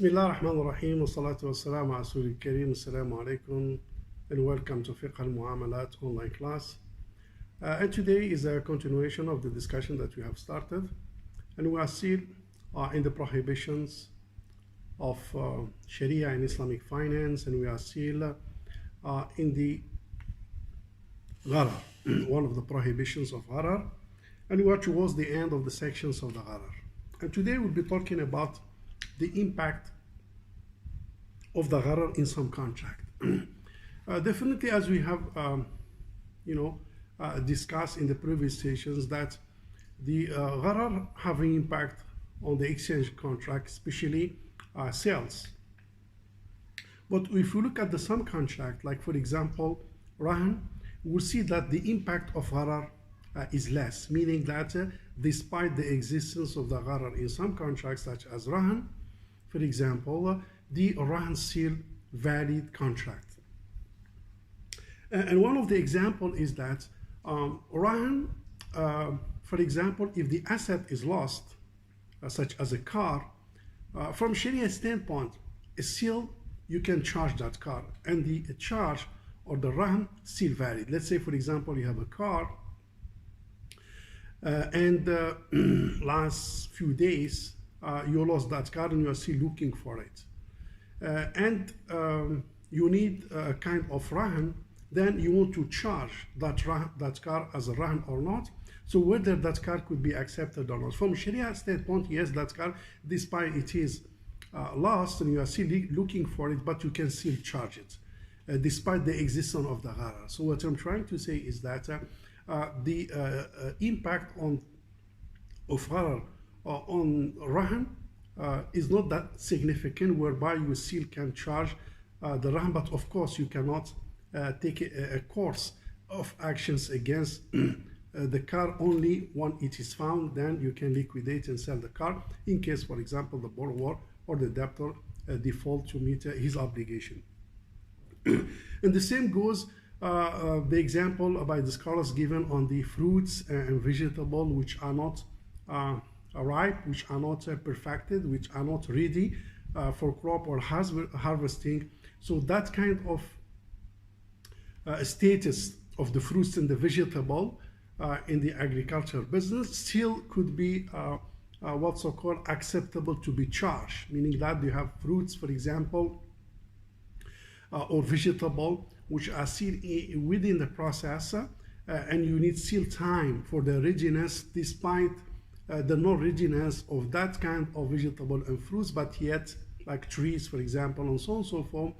بسم الله الرحمن الرحيم والصلاة والسلام على رسول الكريم. السلام عليكم and welcome to Fiqh al-Muamalat online class. And today is a continuation of the discussion that we have started, and we are still in the prohibitions of Sharia and Islamic finance, and we are still in the Gharar, one of the prohibitions of Gharar, and we are towards the end of the sections of the Gharar. And today we'll be talking about the impact of the Gharar in some contract. Definitely, as we have discussed in the previous sessions, that the Gharar have an impact on the exchange contract, especially sales. But if you look at the some contract, like for example Rahan, we'll see that the impact of Gharar is less, meaning that despite the existence of the Gharar in some contracts such as Rahan, for example, the Rahan still valid contract. And one of the example is that Rahan, for example, if the asset is lost, such as a car, from Sharia standpoint, still you can charge that car, and the charge or the Rahan still valid. Let's say, for example, you have a car, and last few days you lost that car and you are still looking for it, and you need a kind of Rahan. Then you want to charge that car as a Rahan or not. So whether that car could be accepted or not. From Sharia standpoint, yes, that car, despite it is lost and you are still looking for it, but you can still charge it, despite the existence of the Gharar. So what I'm trying to say is that the impact of Gharar on Rahan is not that significant, whereby you still can charge the Rahan, but of course you cannot take a course of actions against the car. Only when it is found, then you can liquidate and sell the car in case, for example, the borrower or the debtor default to meet his obligation. And the same goes the example by the scholars given on the fruits and vegetables which are not ripe, which are not perfected, which are not ready for crop or harvesting. So that kind of status of the fruits and the vegetable in the agriculture business still could be what's so called acceptable to be charged, meaning that you have fruits, for example, or vegetable which are still within the process, and you need still time for the readiness, despite the non-readiness of that kind of vegetable and fruits, but yet like trees, for example, and so on and so forth,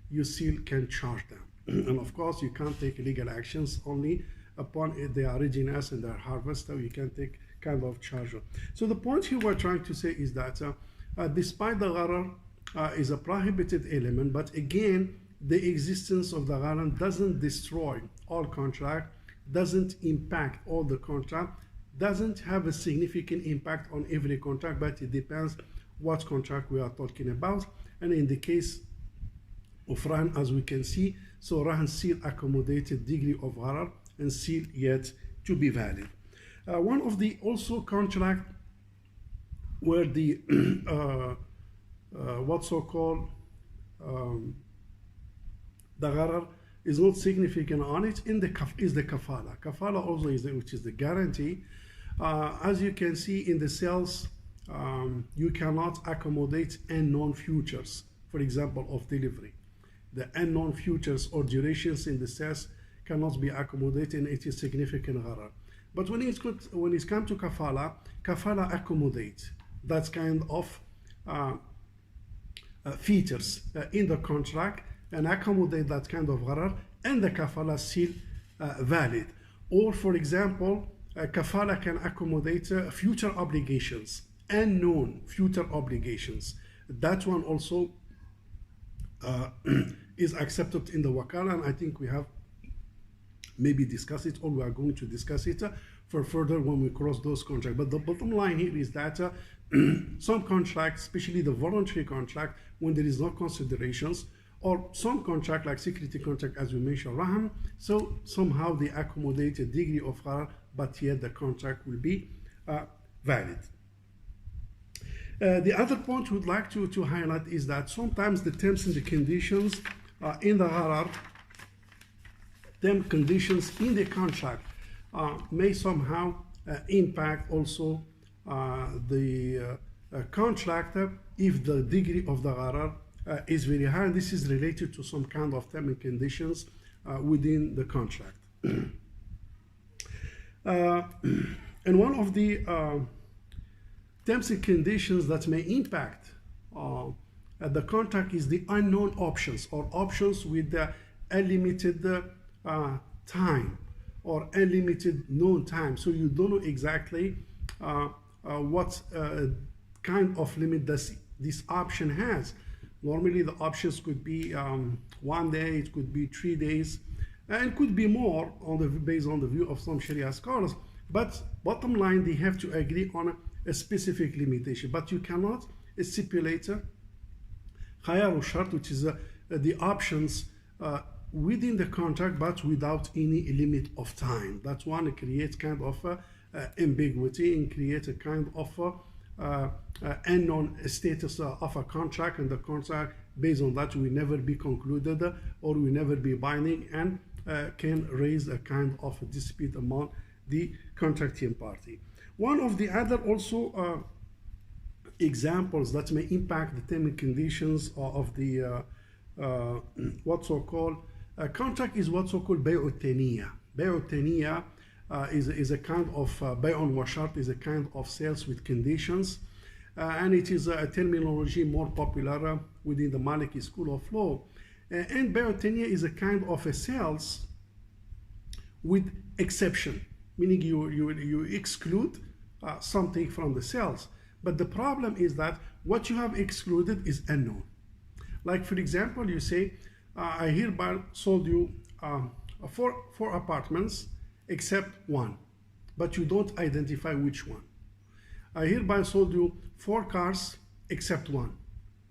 you still can charge them. And of course, you can't take legal actions only upon their readiness and their harvest, so you can take kind of charge. So the point here we're trying to say is that despite the Gharar is a prohibited element, but again, the existence of the Gharar doesn't destroy all contract, doesn't impact all the contract, doesn't have a significant impact on every contract, but it depends what contract we are talking about. And in the case of Rahan, as we can see, so Rahan still accommodated degree of Gharar and still yet to be valid. One of the also contract where the what's so called the Gharar is not significant on it is the kafala. Kafala also is which is the guarantee. As you can see in the sales, you cannot accommodate unknown futures, for example, of delivery. The unknown futures or durations in the sales cannot be accommodated, and it is significant Gharar. But when it's come to kafala, kafala accommodates that kind of features in the contract and accommodate that kind of Gharar, and the kafala still valid. Or for example, kafala can accommodate future obligations, unknown future obligations. That one also is accepted in the wakala, and I think we have maybe discussed it, or we are going to discuss it for further when we cross those contracts. But the bottom line here is that some contracts, especially the voluntary contract, when there is no considerations, or some contract like security contract, as we mentioned, Rahan, so somehow they accommodate a degree of Gharar, but yet the contract will be valid. The other point we'd like to highlight is that sometimes the terms and the conditions in the Gharar, term conditions in the contract may somehow impact also the contractor if the degree of the Gharar is very high, and this is related to some kind of term and conditions within the contract. And one of the terms and conditions that may impact the contract is the unknown options, or options with unlimited time or unlimited known time. So you don't know exactly what kind of limit this option has. Normally the options could be 1 day, it could be 3 days, and it could be more based on the view of some Sharia scholars. But bottom line, they have to agree on a specific limitation. But you cannot stipulate khayar shart, which is the options within the contract, but without any limit of time. That one creates kind of ambiguity and creates a kind of unknown status of a contract, and the contract based on that will never be concluded or will never be binding, and can raise a kind of a dispute among the contracting party. One of the other also examples that may impact the terms and conditions of the what's so-called contract is what's so-called bay'u taniya. Bay'u taniya is a kind of bay'un wa shart, is a kind of sales with conditions, and it is a terminology more popular within the Maliki school of law. And bay'u taniya is a kind of a sales with exception, meaning you exclude something from the sales. But the problem is that what you have excluded is unknown. Like for example, you say, I hereby sold you four apartments except one, but you don't identify which one. I hereby sold you 4 cars except one,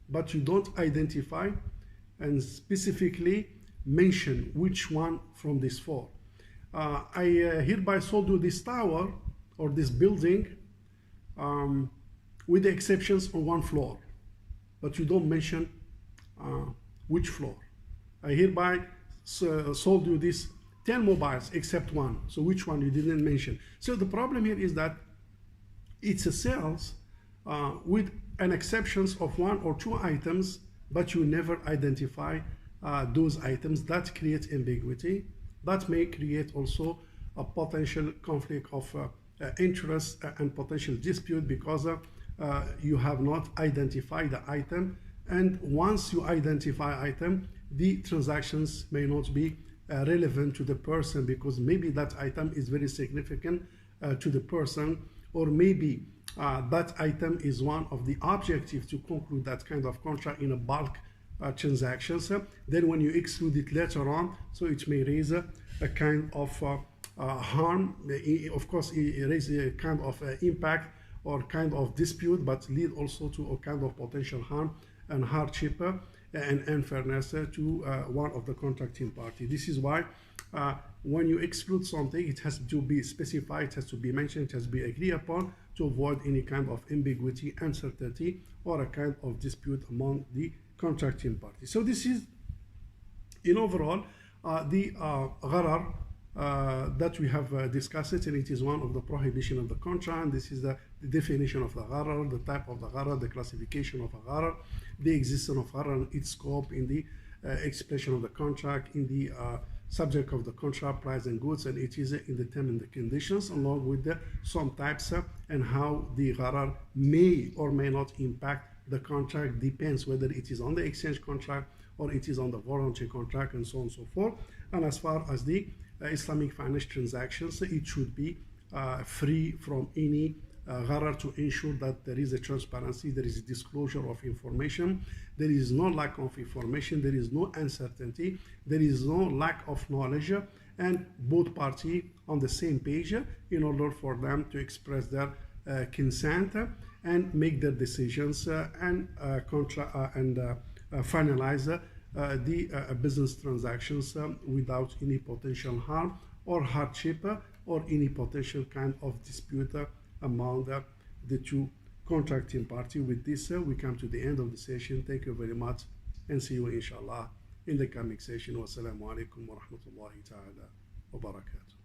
but you don't identify and specifically mention which one from these 4. I hereby sold you this tower or this building with the exceptions on 1 floor, but you don't mention which floor. I hereby sold you this 10 mobiles except one, so which one you didn't mention. So the problem here is that it's a sales with an exceptions of 1 or 2 items, but you never identify those items. That creates ambiguity. That may create also a potential conflict of interest and potential dispute, because you have not identified the item, and once you identify item, the transactions may not be relevant to the person, because maybe that item is very significant to the person, or maybe that item is one of the objectives to conclude that kind of contract in a bulk transactions. Then when you exclude it later on, so it may raise a kind of harm. Of course, it raises a kind of impact or kind of dispute, but lead also to a kind of potential harm and hardship and unfairness to one of the contracting party. This is why when you exclude something, it has to be specified, it has to be mentioned, it has to be agreed upon, to avoid any kind of ambiguity, uncertainty, or a kind of dispute among the contracting party. So this is, in overall, the Gharar that we have discussed it, and it is one of the prohibition of the contract. This is the definition of the Gharar, the type of the Gharar, the classification of a Gharar, the existence of Gharar, its scope in the expression of the contract, in the subject of the contract, price and goods, and it is in the term and the conditions, along with some types and how the Gharar may or may not impact the contract. Depends whether it is on the exchange contract or it is on the warranty contract, and so on and so forth. And as far as the Islamic financial transactions, it should be free from any Gharar, to ensure that there is a transparency, there is a disclosure of information, there is no lack of information, there is no uncertainty, there is no lack of knowledge, and both parties on the same page in order for them to express their consent and make their decisions and finalize the business transactions without any potential harm or hardship or any potential kind of dispute among the two contracting party. With this, we come to the end of the session. Thank you very much, and see you inshallah in the coming session. Wassalamu alaikum wa rahmatullahi ta'ala wa barakatuh.